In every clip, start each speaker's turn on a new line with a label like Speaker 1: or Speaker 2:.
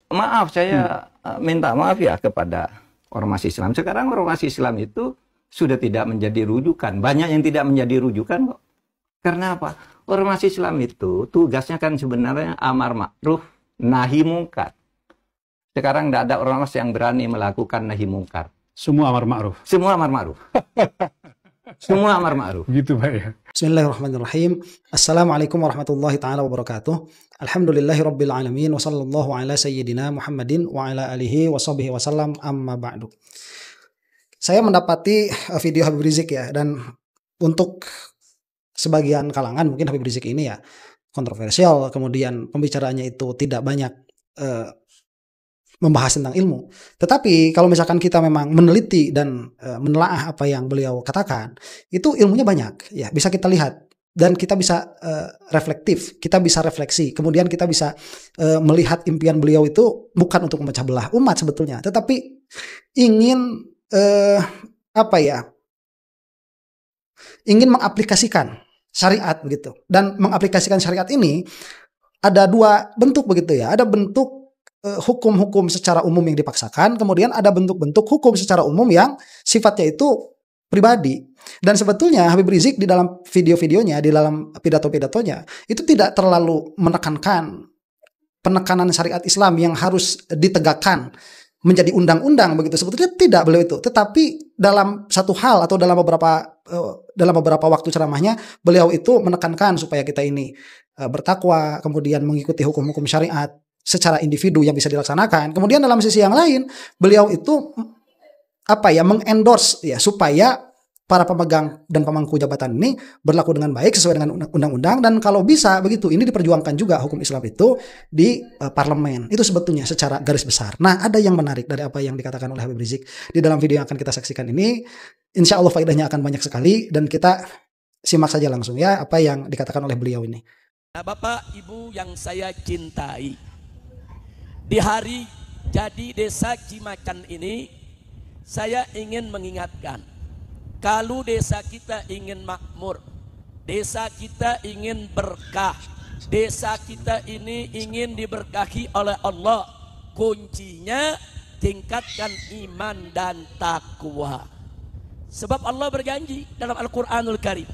Speaker 1: maaf saya minta maaf ya kepada ormas Islam. Sekarang ormas Islam itu sudah tidak menjadi rujukan. Banyak yang tidak menjadi rujukan kok. Karena apa? Ormas Islam itu tugasnya kan sebenarnya amar ma'ruf nahi mungkar. Sekarang tidak ada ormas yang berani melakukan nahi mungkar.
Speaker 2: Semua amar ma'ruf.
Speaker 1: Semua amar ma'ruf. Semua amar ma'ruf.
Speaker 2: Gitu Pak ya.
Speaker 3: Bismillahirrahmanirrahim. Assalamualaikum warahmatullahi taala wabarakatuh. Alhamdulillahirabbil alamin wa sallallahu ala sayyidina Muhammadin wa ala alihi wa sahbihi wasallam, amma ba'du. Saya mendapati video Habib Rizik ya, dan untuk sebagian kalangan mungkin Habib Rizik ini ya kontroversial, kemudian pembicaraannya itu tidak banyak membahas tentang ilmu. Tetapi kalau misalkan kita memang meneliti dan menelaah apa yang beliau katakan, itu ilmunya banyak ya, bisa kita lihat dan kita bisa reflektif, kita bisa refleksi, kemudian kita bisa melihat impian beliau itu bukan untuk memecah belah umat sebetulnya, tetapi ingin ingin mengaplikasikan syariat begitu. Dan mengaplikasikan syariat ini ada dua bentuk begitu ya. Ada bentuk hukum-hukum secara umum yang dipaksakan, kemudian ada bentuk-bentuk hukum secara umum yang sifatnya itu pribadi. Dan sebetulnya Habib Rizik di dalam video-videonya, di dalam pidato-pidatonya itu tidak terlalu menekankan penekanan syariat Islam yang harus ditegakkan menjadi undang-undang begitu. Sebetulnya tidak beliau itu. Tetapi dalam satu hal atau dalam beberapa waktu ceramahnya, beliau itu menekankan supaya kita ini bertakwa, kemudian mengikuti hukum-hukum syariat secara individu yang bisa dilaksanakan. Kemudian dalam sisi yang lain, beliau itu mengendorse ya supaya para pemegang dan pemangku jabatan ini berlaku dengan baik sesuai dengan undang-undang, dan kalau bisa begitu ini diperjuangkan juga hukum Islam itu di parlemen. Itu sebetulnya secara garis besar. Nah, ada yang menarik dari apa yang dikatakan oleh Habib Rizik di dalam video yang akan kita saksikan ini. Insya Allah faedahnya akan banyak sekali, dan kita simak saja langsung ya apa yang dikatakan oleh beliau ini.
Speaker 4: Bapak Ibu yang saya cintai, di hari jadi desa Cimacan ini saya ingin mengingatkan, kalau desa kita ingin makmur, desa kita ingin berkah, desa kita ini ingin diberkahi oleh Allah, kuncinya tingkatkan iman dan takwa. Sebab Allah berjanji dalam Al-Quranul Karim,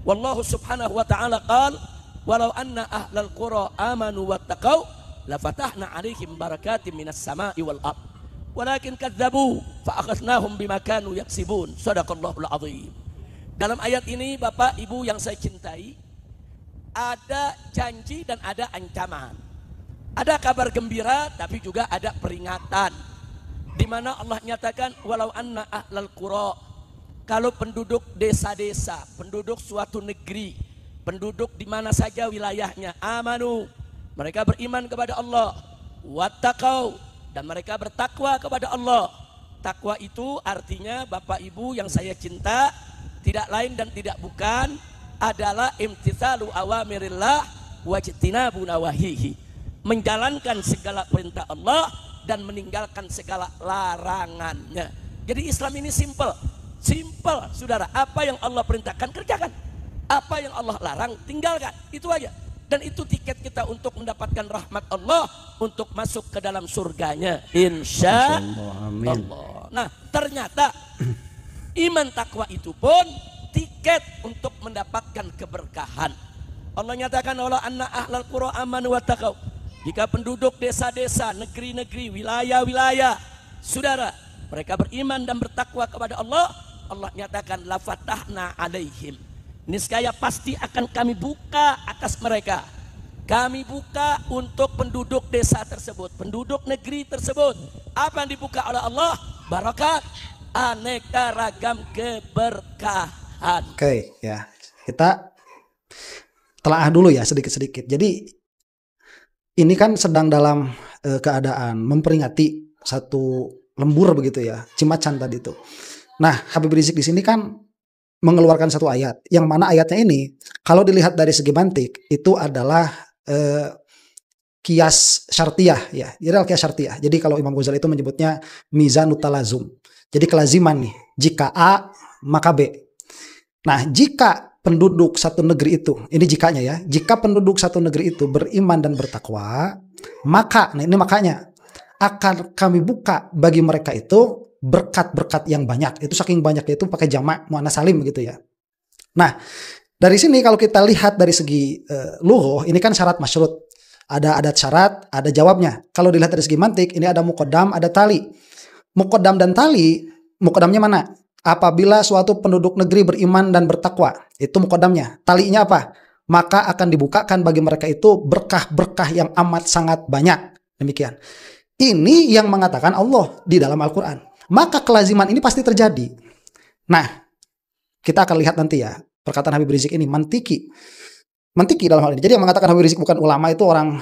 Speaker 4: Wallahu subhanahu wa ta'ala qala, walau anna ahlal qura amanu wattaqau lafatahna alaihim barakatim minas sama'i wal ard walakin kadzabu fa akhadnahum bima kanu yaksibun. Shadaqallahul azim. Dalam ayat ini Bapak Ibu yang saya cintai, ada janji dan ada ancaman. Ada kabar gembira tapi juga ada peringatan, di mana Allah nyatakan walau anna ahlal qura, kalau penduduk desa-desa, penduduk suatu negeri, penduduk di mana saja wilayahnya, amanu, mereka beriman kepada Allah, wattaqau, dan mereka bertakwa kepada Allah. Takwa itu artinya Bapak Ibu yang saya cinta, tidak lain dan tidak bukan adalah imtitsalu awamirillah wajtinabu nawahihi, menjalankan segala perintah Allah dan meninggalkan segala larangannya. Jadi Islam ini simple saudara. Apa yang Allah perintahkan kerjakan, apa yang Allah larang tinggalkan, itu aja. Dan itu tiket kita untuk mendapatkan rahmat Allah, untuk masuk ke dalam surganya, insya Allah. Nah, ternyata iman takwa itu pun tiket untuk mendapatkan keberkahan. Allah nyatakan wala anna ahlal qura amanu wattaqau, jika penduduk desa-desa, negeri-negeri, wilayah-wilayah, saudara, mereka beriman dan bertakwa kepada Allah, Allah nyatakan la fatahna alaihim, niscaya pasti akan kami buka atas mereka. Kami buka untuk penduduk desa tersebut, penduduk negeri tersebut. Apa yang dibuka oleh Allah? Barakat, aneka ragam keberkahan.
Speaker 3: Oke, ya. Kita telaah dulu ya sedikit-sedikit. Jadi ini kan sedang dalam keadaan memperingati satu lembur begitu ya, Cimacan tadi itu. Nah, Habib Rizik di sini kan mengeluarkan satu ayat, yang mana ayatnya ini kalau dilihat dari segi mantik itu adalah kias syartiyah ya. Jadi kias syartiyah. Jadi kalau Imam Ghazali itu menyebutnya mizanut talazum. Jadi kelaziman nih, jika A maka B. Nah, jika penduduk satu negeri itu, ini jikanya ya, jika penduduk satu negeri itu beriman dan bertakwa, maka, nah ini makanya, akan kami buka bagi mereka itu berkat-berkat yang banyak. Itu saking banyaknya itu pakai jamak muannas salim begitu ya. Nah, dari sini kalau kita lihat dari segi lugha, ini kan syarat masyrut. Ada adat syarat, ada jawabnya. Kalau dilihat dari segi mantik, ini ada muqaddam, ada tali. Muqaddam dan tali, muqaddamnya mana? Apabila suatu penduduk negeri beriman dan bertakwa, itu muqaddamnya. Talinya apa? Maka akan dibukakan bagi mereka itu berkah-berkah yang amat sangat banyak. Demikian. Ini yang mengatakan Allah di dalam Al-Quran. Maka kelaziman ini pasti terjadi. Nah, kita akan lihat nanti ya. Perkataan Habib Rizik ini mantiki dalam hal ini. Jadi yang mengatakan Habib Rizik bukan ulama itu orang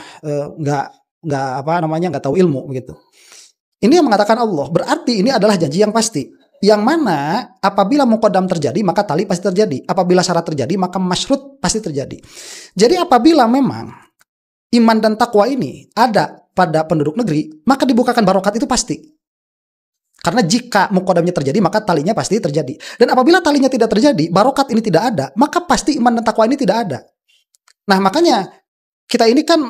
Speaker 3: nggak tahu ilmu begitu. Ini yang mengatakan Allah. Berarti ini adalah janji yang pasti. Yang mana apabila muqaddam terjadi maka tali pasti terjadi. Apabila syarat terjadi maka masyrut pasti terjadi. Jadi apabila memang iman dan takwa ini ada pada penduduk negeri, maka dibukakan barokat itu pasti. Karena jika muqaddamnya terjadi, maka talinya pasti terjadi. Dan apabila talinya tidak terjadi, barokat ini tidak ada, maka pasti iman dan takwa ini tidak ada. Nah, makanya kita ini kan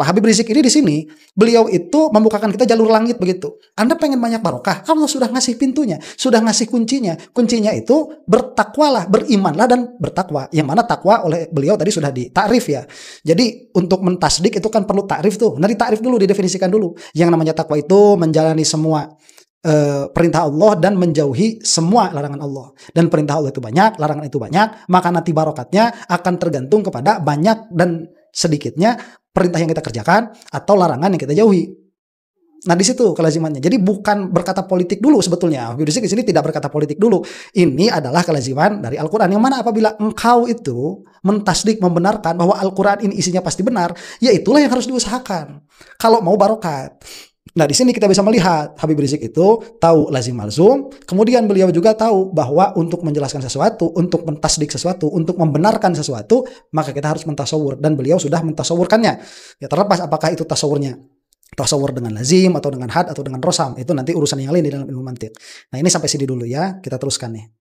Speaker 3: Habib Rizik ini di sini, beliau itu membukakan kita jalur langit begitu. Anda pengen banyak barokah, Allah sudah ngasih pintunya, sudah ngasih kuncinya. Kuncinya itu bertakwalah, berimanlah dan bertakwa. Yang mana takwa oleh beliau tadi sudah ditakrif ya. Jadi untuk mentasdik itu kan perlu takrif tuh. Nah, ditakrif dulu, didefinisikan dulu. Yang namanya takwa itu menjalani semua perintah Allah dan menjauhi semua larangan Allah. Dan perintah Allah itu banyak, larangan itu banyak, maka nanti barokatnya akan tergantung kepada banyak dan sedikitnya perintah yang kita kerjakan atau larangan yang kita jauhi. Nah, di situ kelazimannya. Jadi bukan berkata politik dulu sebetulnya. Habib Rizik di sini tidak berkata politik dulu. Ini adalah kelaziman dari Al-Qur'an, yang mana apabila engkau itu mentasdik, membenarkan bahwa Al-Qur'an ini isinya pasti benar, ya itulah yang harus diusahakan kalau mau barokat. Nah, di sini kita bisa melihat Habib Rizik itu tahu lazim malzum, kemudian beliau juga tahu bahwa untuk menjelaskan sesuatu, untuk mentasdik sesuatu, untuk membenarkan sesuatu, maka kita harus mentasawur, dan beliau sudah mentasawurkannya. Ya, terlepas apakah itu tasawurnya tasawur dengan lazim atau dengan had atau dengan rosam, itu nanti urusan yang lain di dalam ilmu mantiq. Nah, ini sampai sini dulu ya, kita teruskan nih.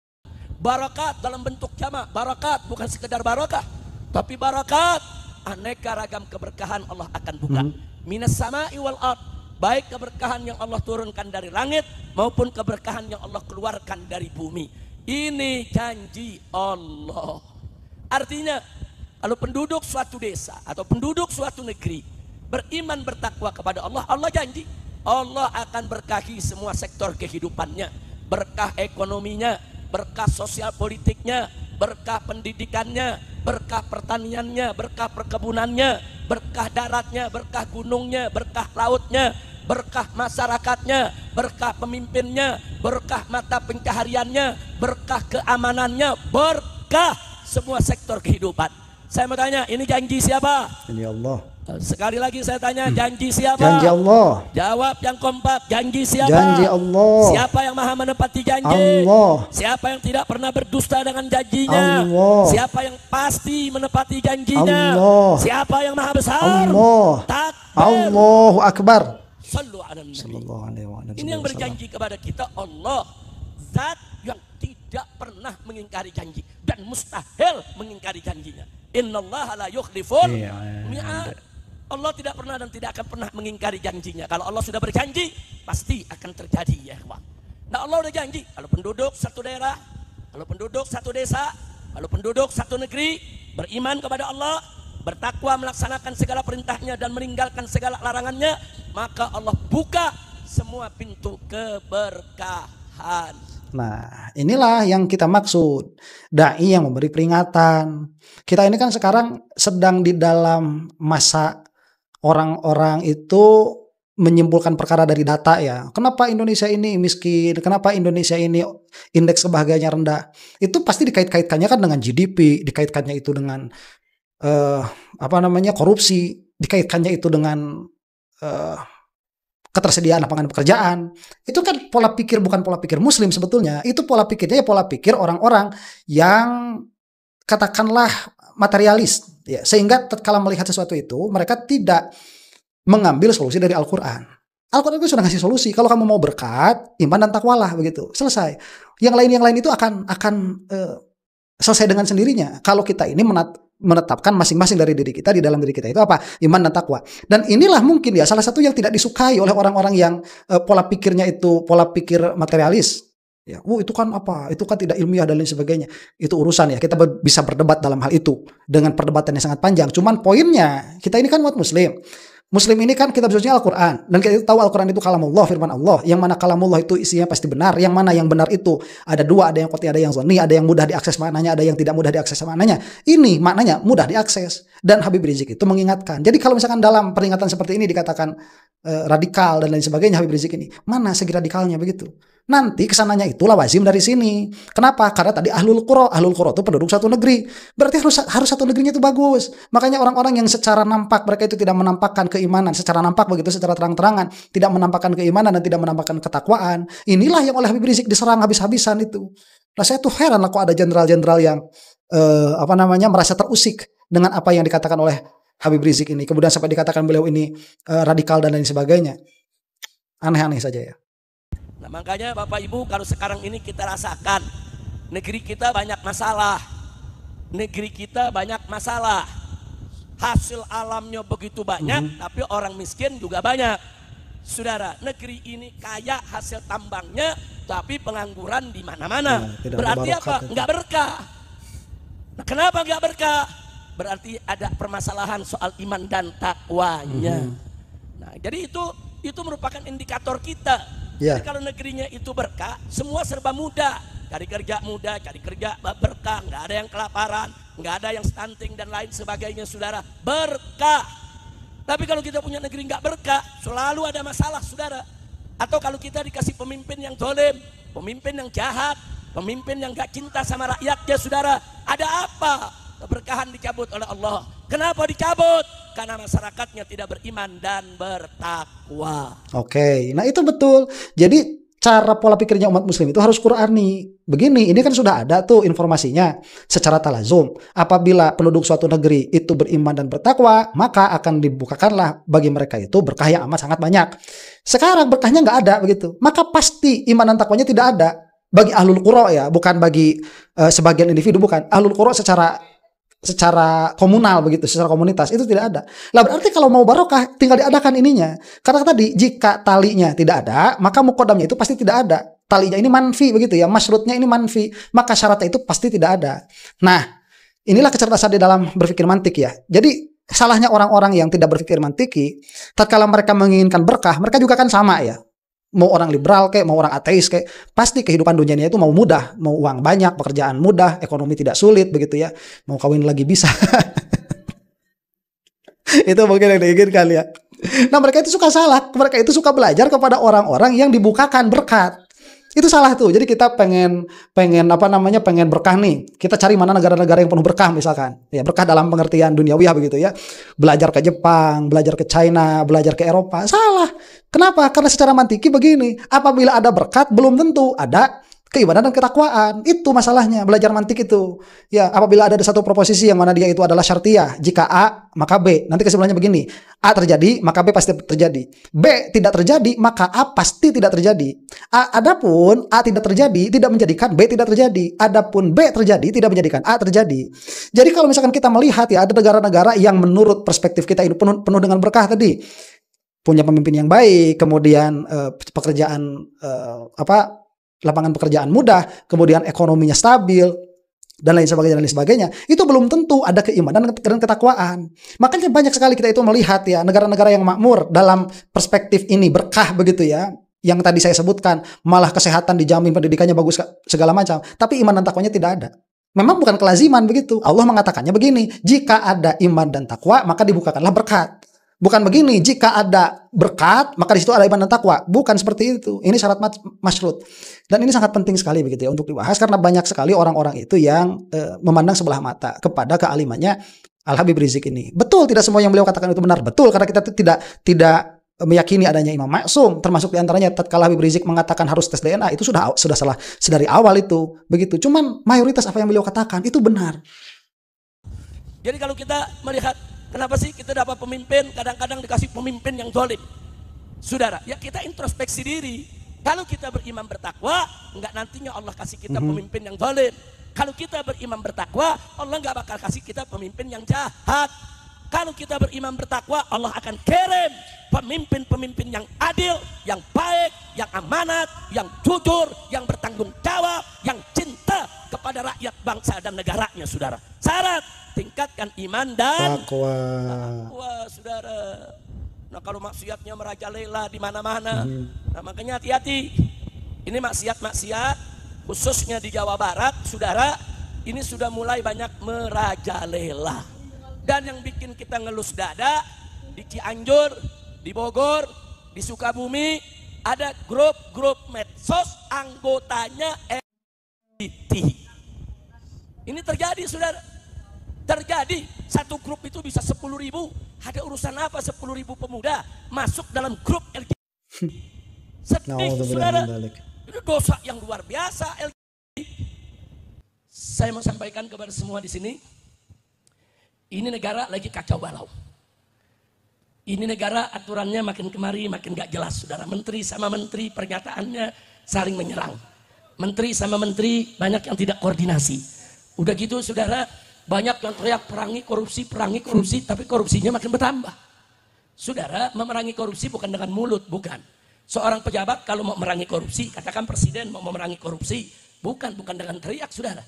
Speaker 4: Barakat dalam bentuk jamak, barakat bukan sekedar barakah, tapi barakat aneka ragam keberkahan Allah akan buka. Minas sama'i wal ard, baik keberkahan yang Allah turunkan dari langit maupun keberkahan yang Allah keluarkan dari bumi. Ini janji Allah. Artinya kalau penduduk suatu desa atau penduduk suatu negeri beriman bertakwa kepada Allah, Allah janji Allah akan berkahi semua sektor kehidupannya. Berkah ekonominya, berkah sosial politiknya, berkah pendidikannya, berkah pertaniannya, berkah perkebunannya, berkah daratnya, berkah gunungnya, berkah lautnya, berkah masyarakatnya, berkah pemimpinnya, berkah mata pencahariannya, berkah keamanannya, berkah semua sektor kehidupan. Saya mau tanya, ini janji siapa?
Speaker 3: Janji Allah.
Speaker 4: Sekali lagi saya tanya, janji siapa?
Speaker 3: Janji Allah.
Speaker 4: Jawab yang kompak, janji siapa?
Speaker 3: Janji Allah.
Speaker 4: Siapa yang maha menepati janji?
Speaker 3: Allah.
Speaker 4: Siapa yang tidak pernah berdusta dengan janjinya?
Speaker 3: Allah.
Speaker 4: Siapa yang pasti menepati janjinya?
Speaker 3: Allah.
Speaker 4: Siapa yang maha besar?
Speaker 3: Allah.
Speaker 4: Takbir.
Speaker 3: Allahu Akbar.
Speaker 4: Sallu ala nabi.
Speaker 3: Sallallahu alaihi wasallam.
Speaker 4: Ini yang berjanji kepada kita Allah, zat yang tidak pernah mengingkari janji dan mustahil mengingkari janjinya. Innallaha la yukhliful mi'ad. Allah tidak pernah dan tidak akan pernah mengingkari janjinya. Kalau Allah sudah berjanji, pasti akan terjadi ya, kawan. Nah, Allah udah janji kalau penduduk satu daerah, kalau penduduk satu desa, kalau penduduk satu negeri beriman kepada Allah, bertakwa, melaksanakan segala perintahnya dan meninggalkan segala larangannya, maka Allah buka semua pintu keberkahan.
Speaker 3: Nah, inilah yang kita maksud, dai yang memberi peringatan. Kita ini kan sekarang sedang di dalam masa orang-orang itu menyimpulkan perkara dari data ya. Kenapa Indonesia ini miskin? Kenapa Indonesia ini indeks kebahagiaannya rendah? Itu pasti dikait-kaitkannya kan dengan GDP, dikaitkannya itu dengan korupsi, dikaitkannya itu dengan ketersediaan lapangan pekerjaan. Itu kan pola pikir, bukan pola pikir Muslim sebetulnya. Itu pola pikirnya ya pola pikir orang-orang yang katakanlah materialis ya, sehingga tatkala melihat sesuatu itu mereka tidak mengambil solusi dari Al-Qur'an. Al-Qur'an itu sudah ngasih solusi. Kalau kamu mau berkat, iman dan takwalah begitu. Selesai. Yang lain itu akan selesai dengan sendirinya. Kalau kita ini menetapkan masing-masing dari diri kita, di dalam diri kita itu apa? Iman dan takwa. Dan inilah mungkin ya salah satu yang tidak disukai oleh orang-orang yang pola pikirnya itu pola pikir materialis. Ya, itu kan apa? Itu kan tidak ilmiah dan lain sebagainya. Itu urusan ya. Kita bisa berdebat dalam hal itu dengan perdebatan yang sangat panjang. Cuman poinnya, kita ini kan umat muslim. Muslim ini kan kita belajarnya Al-Quran. Dan kita tahu Al-Quran itu kalamullah, firman Allah. Yang mana kalamullah itu isinya pasti benar. Yang mana yang benar itu ada dua, ada yang qat'i, ada yang zonni, ada yang mudah diakses maknanya, ada yang tidak mudah diakses maknanya. Ini maknanya mudah diakses. Dan Habib Rizik itu mengingatkan. Jadi kalau misalkan dalam peringatan seperti ini dikatakan radikal dan lain sebagainya, Habib Rizik ini, mana segi radikalnya begitu? Nanti kesananya itu lawazim dari sini. Kenapa? Karena tadi ahlul qura itu penduduk satu negeri. Berarti harus satu negerinya itu bagus. Makanya orang-orang yang secara nampak mereka itu tidak menampakkan keimanan, secara nampak begitu, secara terang-terangan tidak menampakkan keimanan dan tidak menampakkan ketakwaan. Inilah yang oleh Habib Rizik diserang habis-habisan itu. Nah, saya tuh heran lah kok ada jenderal-jenderal yang merasa terusik dengan apa yang dikatakan oleh Habib Rizik ini. Kemudian sampai dikatakan beliau ini radikal dan lain sebagainya. Aneh-aneh saja ya.
Speaker 4: Nah, makanya Bapak Ibu, kalau sekarang ini kita rasakan negeri kita banyak masalah. Negeri kita banyak masalah. Hasil alamnya begitu banyak, tapi orang miskin juga banyak. Saudara, negeri ini kaya hasil tambangnya, tapi pengangguran di mana-mana. Berarti apa? Enggak berkah. Nah, kenapa enggak berkah? Berarti ada permasalahan soal iman dan takwanya. Nah, jadi itu merupakan indikator kita. Jadi kalau negerinya itu berkah, semua serba mudah. Cari kerja mudah, cari kerja berkah, nggak ada yang kelaparan, nggak ada yang stunting dan lain sebagainya, saudara. Berkah. Tapi kalau kita punya negeri nggak berkah, selalu ada masalah, saudara. Atau kalau kita dikasih pemimpin yang zalim, pemimpin yang jahat, pemimpin yang nggak cinta sama rakyatnya, saudara, ada apa? Keberkahan dicabut oleh Allah. Kenapa dicabut? Karena masyarakatnya tidak beriman dan bertakwa.
Speaker 3: Oke, nah itu betul. Jadi cara pola pikirnya umat muslim itu harus Qur'ani. Begini, ini kan sudah ada tuh informasinya secara talazum. Apabila penduduk suatu negeri itu beriman dan bertakwa, maka akan dibukakanlah bagi mereka itu berkah yang amat sangat banyak. Sekarang berkahnya nggak ada begitu. Maka pasti iman dan takwanya tidak ada. Bagi ahlul qura ya, bukan bagi sebagian individu, bukan. Ahlul qura secara komunal begitu, secara komunitas itu tidak ada. Lah berarti kalau mau barokah tinggal diadakan ininya. Karena tadi jika talinya tidak ada, maka muqaddamnya itu pasti tidak ada. Talinya ini manfi begitu ya, masyrutnya ini manfi, maka syaratnya itu pasti tidak ada. Nah, inilah kecerdasan di dalam berpikir mantik ya. Jadi salahnya orang-orang yang tidak berpikir mantiki, tatkala mereka menginginkan berkah, mereka juga kan sama ya. Mau orang liberal kayak, mau orang ateis kayak, pasti kehidupan dunianya itu mau mudah, mau uang banyak, pekerjaan mudah, ekonomi tidak sulit begitu ya, mau kawin lagi bisa. Itu mungkin yang diinginkan ya. Nah mereka itu suka salah, mereka itu suka belajar kepada orang-orang yang dibukakan berkat. Itu salah tuh. Jadi kita pengen berkah nih. Kita cari mana negara-negara yang penuh berkah misalkan. Ya, berkah dalam pengertian duniawi begitu ya. Belajar ke Jepang, belajar ke China, belajar ke Eropa. Salah. Kenapa? Karena secara mantiki begini, apabila ada berkat belum tentu ada keimanan dan ketakwaan. Itu masalahnya belajar mantik itu. Ya, apabila ada satu proposisi yang mana dia itu adalah syartiyah, jika A maka B. Nanti kesimpulannya begini, A terjadi maka B pasti terjadi. B tidak terjadi maka A pasti tidak terjadi. Adapun A tidak terjadi tidak menjadikan B tidak terjadi. Adapun B terjadi tidak menjadikan A terjadi. Jadi kalau misalkan kita melihat ya ada negara-negara yang menurut perspektif kita ini penuh dengan berkah tadi. Punya pemimpin yang baik, kemudian pekerjaan lapangan pekerjaan mudah, kemudian ekonominya stabil, dan lain sebagainya, itu belum tentu ada keimanan dan ketakwaan. Makanya banyak sekali kita itu melihat ya, negara-negara yang makmur dalam perspektif ini berkah begitu ya, yang tadi saya sebutkan, malah kesehatan dijamin, pendidikannya bagus, segala macam, tapi iman dan takwanya tidak ada. Memang bukan kelaziman begitu. Allah mengatakannya begini, jika ada iman dan takwa, maka dibukakanlah berkat. Bukan begini, jika ada berkat, maka di situ ada iman dan takwa. Bukan seperti itu. Ini syarat masyrut. Dan ini sangat penting sekali begitu ya untuk dibahas karena banyak sekali orang-orang itu yang memandang sebelah mata kepada kealimannya Al-Habib Rizik ini. Betul, tidak semua yang beliau katakan itu benar. Betul, karena kita tidak meyakini adanya Imam Maksum, termasuk diantaranya tatkala Habib Rizik mengatakan harus tes DNA, itu sudah salah sedari awal itu. Begitu. Cuman mayoritas apa yang beliau katakan itu benar.
Speaker 4: Jadi kalau kita melihat kenapa sih kita dapat pemimpin, kadang-kadang dikasih pemimpin yang zalim? Saudara, ya kita introspeksi diri. Kalau kita beriman bertakwa, enggak nantinya Allah kasih kita pemimpin yang zalim. Kalau kita beriman bertakwa, Allah nggak bakal kasih kita pemimpin yang jahat. Kalau kita beriman bertakwa, Allah akan kirim pemimpin-pemimpin yang adil, yang baik, yang amanat, yang jujur, yang bertanggung jawab, yang cinta kepada rakyat bangsa dan negaranya, saudara. Syarat tingkatkan iman dan
Speaker 3: Takwa.
Speaker 4: Saudara. Nah, kalau maksiatnya merajalela di mana-mana, nah makanya hati-hati. Ini maksiat-maksiat khususnya di Jawa Barat, saudara, ini sudah mulai banyak merajalela. Dan yang bikin kita ngelus dada, di Cianjur, di Bogor, di Sukabumi, ada grup-grup medsos anggotanya LGBT. Ini terjadi, saudara. Terjadi, satu grup itu bisa 10.000. Ada urusan apa 10.000 pemuda masuk dalam grup LGBT? Sedih, saudara. Itu dosa yang luar biasa LGBT. Saya mau sampaikan kepada semua di sini, ini negara lagi kacau balau. Ini negara aturannya makin kemari makin gak jelas, saudara. Menteri sama menteri pernyataannya saling menyerang. Menteri sama menteri banyak yang tidak koordinasi. Udah gitu, saudara, banyak yang teriak perangi korupsi, tapi korupsinya makin bertambah. Saudara, memerangi korupsi bukan dengan mulut, bukan. Seorang pejabat kalau mau memerangi korupsi, katakan presiden mau memerangi korupsi, bukan dengan teriak, saudara.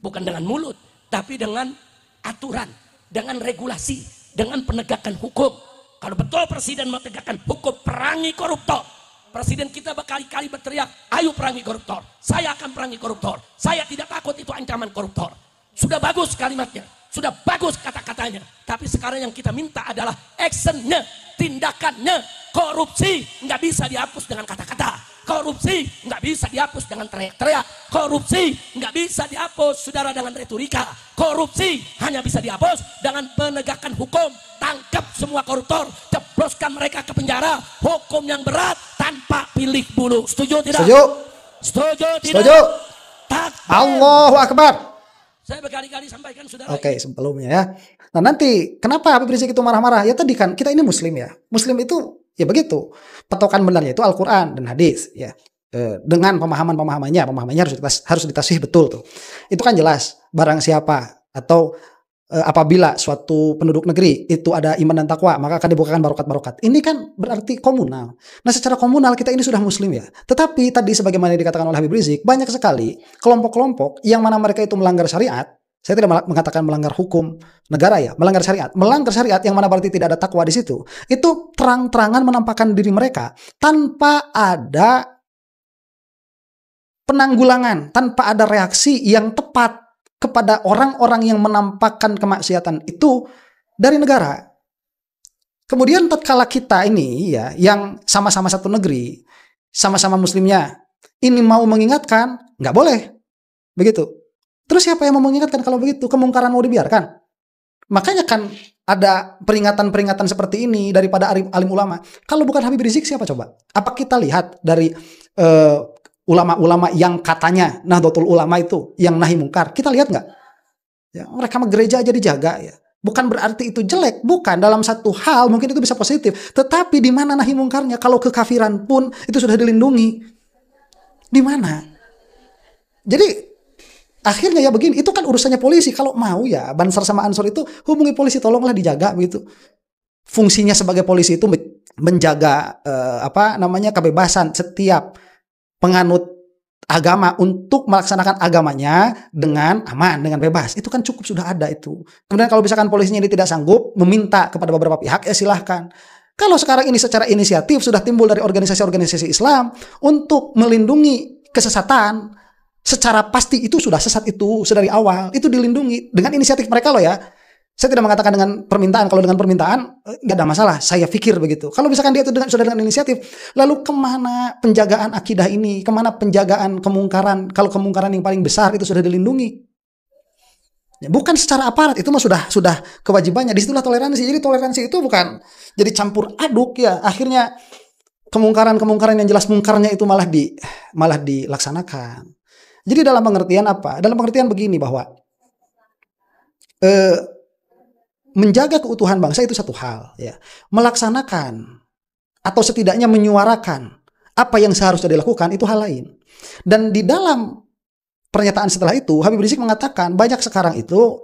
Speaker 4: Bukan dengan mulut, tapi dengan aturan, dengan regulasi, dengan penegakan hukum. Kalau betul presiden mau tegakkan hukum, perangi koruptor. Presiden kita berkali-kali berteriak, ayo perangi koruptor. Saya akan perangi koruptor. Saya tidak takut itu ancaman koruptor. Sudah bagus kalimatnya, sudah bagus kata-katanya. Tapi sekarang yang kita minta adalah actionnya, tindakannya. Korupsi nggak bisa dihapus dengan kata-kata. Korupsi nggak bisa dihapus dengan teriak-teriak. Korupsi nggak bisa dihapus, saudara, dengan retorika. Korupsi hanya bisa dihapus dengan penegakan hukum. Tangkap semua koruptor, jebloskan mereka ke penjara. Hukum yang berat tanpa pilih bulu. Setuju tidak?
Speaker 3: Setuju.
Speaker 4: Setuju tidak?
Speaker 3: Setuju.
Speaker 4: Takbir.
Speaker 3: Allahu Akbar.
Speaker 4: Saya berkali-kali sampaikan, saudara.
Speaker 3: Oke, sebelumnya ya. Nah, nanti kenapa Habib Rizik itu marah-marah? Ya tadi kan kita ini muslim ya. Muslim itu ya begitu. Patokan benarnya itu Al-Qur'an dan hadis ya. Dengan pemahamannya harus ditasih betul tuh. Itu kan jelas, barang siapa atau apabila suatu penduduk negeri itu ada iman dan takwa, maka akan dibukakan barokat-barokat. Ini kan berarti komunal. Nah, secara komunal kita ini sudah muslim ya. Tetapi tadi sebagaimana dikatakan oleh Habib Rizik, banyak sekali kelompok-kelompok yang mana mereka itu melanggar syariat. Saya tidak mengatakan melanggar hukum negara ya, melanggar syariat. Melanggar syariat yang mana berarti tidak ada takwa di situ. Itu terang-terangan menampakkan diri mereka tanpa ada penanggulangan, tanpa ada reaksi yang tepat kepada orang-orang yang menampakkan kemaksiatan itu dari negara. Kemudian tatkala kita ini ya, yang sama-sama satu negeri, sama-sama muslimnya, ini mau mengingatkan, nggak boleh. Begitu. Terus siapa yang mau mengingatkan kalau begitu? Kemungkaran mau dibiarkan? Makanya kan ada peringatan-peringatan seperti ini daripada alim ulama. Kalau bukan Habib Rizik siapa coba? Apa kita lihat dari ulama-ulama yang katanya Nahdlatul Ulama itu yang nahi mungkar, kita lihat nggak? Ya, mereka gereja aja dijaga ya. Bukan berarti itu jelek, bukan. Dalam satu hal mungkin itu bisa positif. Tetapi di mana nahi mungkarnya? Kalau kekafiran pun itu sudah dilindungi. Di mana? Jadi akhirnya ya begini, itu kan urusannya polisi. Kalau mau ya Bansar sama Ansor itu hubungi polisi, tolonglah dijaga begitu. Fungsinya sebagai polisi itu menjaga kebebasan setiap penganut agama untuk melaksanakan agamanya dengan aman, dengan bebas. Itu kan cukup, sudah ada itu. Kemudian kalau misalkan polisinya ini tidak sanggup meminta kepada beberapa pihak, ya silahkan. Kalau sekarang ini secara inisiatif sudah timbul dari organisasi-organisasi Islam untuk melindungi kesesatan, secara pasti itu sudah sesat, itu sedari awal. Itu dilindungi dengan inisiatif mereka loh ya. Saya tidak mengatakan dengan permintaan. Kalau dengan permintaan nggak ada masalah. Saya pikir begitu. Kalau misalkan dia itu sudah dengan inisiatif, lalu kemana penjagaan akidah ini? Kemana penjagaan kemungkaran? Kalau kemungkaran yang paling besar itu sudah dilindungi. Ya, bukan secara aparat, itu mah sudah kewajibannya. Disitulah toleransi. Jadi toleransi itu bukan jadi campur aduk ya. Akhirnya kemungkaran yang jelas mungkarnya itu malah dilaksanakan. Jadi dalam pengertian apa? Dalam pengertian begini bahwa menjaga keutuhan bangsa itu satu hal, ya. Melaksanakan atau setidaknya menyuarakan apa yang seharusnya dilakukan itu hal lain. Dan di dalam pernyataan setelah itu, Habib Rizik mengatakan banyak sekarang itu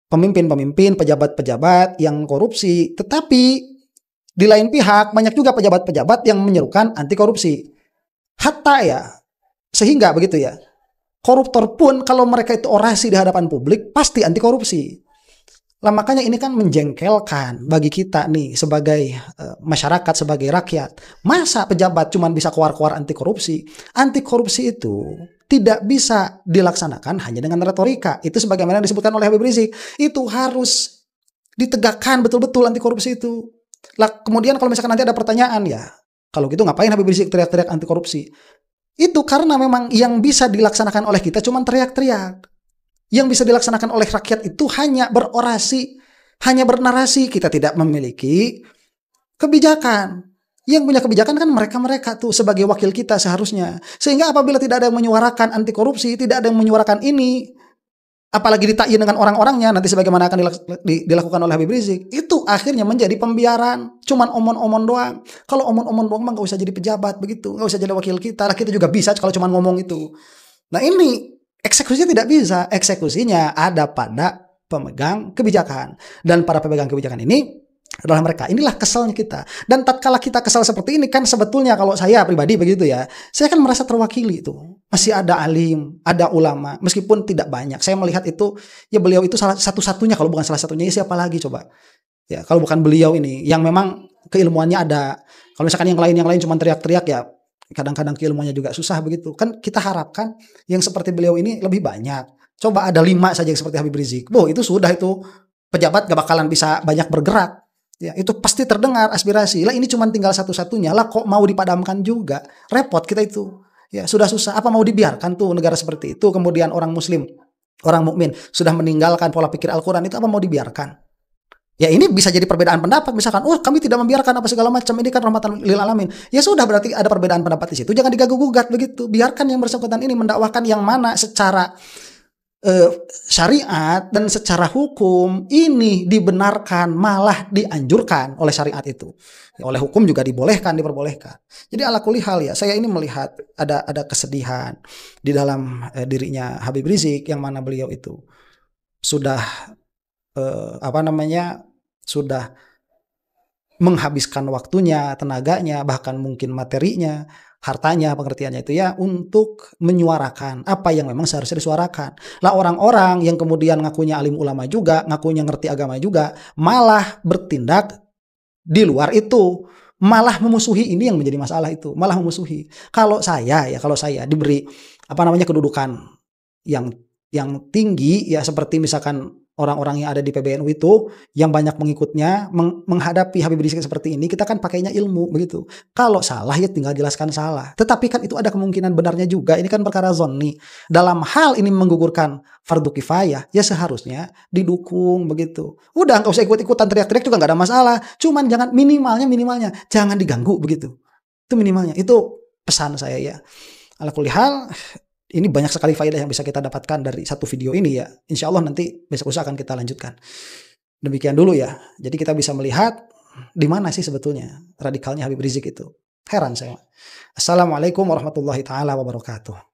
Speaker 3: pemimpin-pemimpin, pejabat-pejabat yang korupsi, tetapi di lain pihak banyak juga pejabat-pejabat yang menyerukan anti korupsi. Hatta ya, sehingga begitu ya, koruptor pun kalau mereka itu orasi di hadapan publik pasti anti korupsi. Lah makanya ini kan menjengkelkan bagi kita nih sebagai masyarakat, sebagai rakyat. Masa pejabat cuma bisa keluar-keluar anti korupsi? Anti korupsi itu tidak bisa dilaksanakan hanya dengan retorika. Itu sebagaimana disebutkan oleh Habib Rizik. Itu harus ditegakkan betul-betul anti korupsi itu. Lah kemudian kalau misalkan nanti ada pertanyaan ya, kalau gitu ngapain Habib Rizik teriak-teriak anti korupsi? Itu karena memang yang bisa dilaksanakan oleh kita cuma teriak-teriak. Yang bisa dilaksanakan oleh rakyat itu hanya berorasi, hanya bernarasi. Kita tidak memiliki kebijakan. Yang punya kebijakan kan mereka-mereka tuh sebagai wakil kita seharusnya. Sehingga apabila tidak ada yang menyuarakan anti korupsi, tidak ada yang menyuarakan ini, apalagi ditakyin dengan orang-orangnya, nanti sebagaimana akan dilakukan oleh Habib Rizik, itu akhirnya menjadi pembiaran. Cuman omon-omon doang. Kalau omon-omon doang mah gak usah jadi pejabat begitu, gak usah jadi wakil kita. Lah kita juga bisa kalau cuman ngomong itu. Nah ini eksekusinya tidak bisa. Eksekusinya ada pada pemegang kebijakan. Dan para pemegang kebijakan ini adalah mereka. Inilah kesalnya kita. Dan tatkala kita kesal seperti ini kan sebetulnya kalau saya pribadi begitu ya, saya kan merasa terwakili itu. Masih ada alim, ada ulama, meskipun tidak banyak. Saya melihat itu, ya beliau itu salah satu-satunya, kalau bukan salah satunya, ya siapa lagi coba? Ya kalau bukan beliau ini, yang memang keilmuannya ada. Kalau misalkan yang lain cuma teriak-teriak ya, kadang-kadang keilmuannya juga susah begitu. Kan kita harapkan yang seperti beliau ini lebih banyak. Coba ada 5 saja yang seperti Habib Rizik. Itu sudah itu pejabat gak bakalan bisa banyak bergerak. Ya, itu pasti terdengar aspirasi. Lah ini cuma tinggal satu-satunya. Lah kok mau dipadamkan juga? Repot kita itu. Ya, sudah susah. Apa mau dibiarkan tuh negara seperti itu? Kemudian orang muslim, orang mukmin sudah meninggalkan pola pikir Al-Quran, itu apa mau dibiarkan? Ya ini bisa jadi perbedaan pendapat, misalkan, kami tidak membiarkan apa segala macam, ini kan rahmatan lil alamin. Ya sudah, berarti ada perbedaan pendapat di situ, jangan diganggu-gugat begitu. Biarkan yang bersangkutan ini mendakwahkan yang mana secara syariat dan secara hukum ini dibenarkan, malah dianjurkan oleh syariat itu. Ya, oleh hukum juga dibolehkan, diperbolehkan. Jadi ala kulli hal ya, saya ini melihat ada kesedihan di dalam dirinya Habib Rizik, yang mana beliau itu sudah sudah menghabiskan waktunya, tenaganya, bahkan mungkin materinya, hartanya, pengertiannya itu ya, untuk menyuarakan apa yang memang seharusnya disuarakan. Lah orang-orang yang kemudian ngakunya alim ulama juga, ngakunya ngerti agama juga, malah bertindak di luar itu, malah memusuhi. Ini yang menjadi masalah itu, malah memusuhi. Kalau saya diberi kedudukan yang tinggi ya, seperti misalkan orang-orang yang ada di PBNU itu yang banyak mengikutnya, menghadapi Habib Rizik seperti ini, kita kan pakainya ilmu begitu. Kalau salah ya tinggal jelaskan salah. Tetapi kan itu ada kemungkinan benarnya juga. Ini kan perkara zonni. Dalam hal ini menggugurkan fardu kifayah, ya seharusnya didukung begitu. Udah nggak usah ikut-ikutan teriak-teriak juga nggak ada masalah. Cuman jangan minimalnya jangan diganggu begitu. Itu minimalnya. Itu pesan saya ya. Ala kulli hal, ini banyak sekali faedah yang bisa kita dapatkan dari satu video ini ya. Insya Allah nanti besok lusa akan kita lanjutkan. Demikian dulu ya. Jadi kita bisa melihat di mana sih sebetulnya radikalnya Habib Rizik itu. Heran saya. Assalamualaikum warahmatullahi taala wabarakatuh.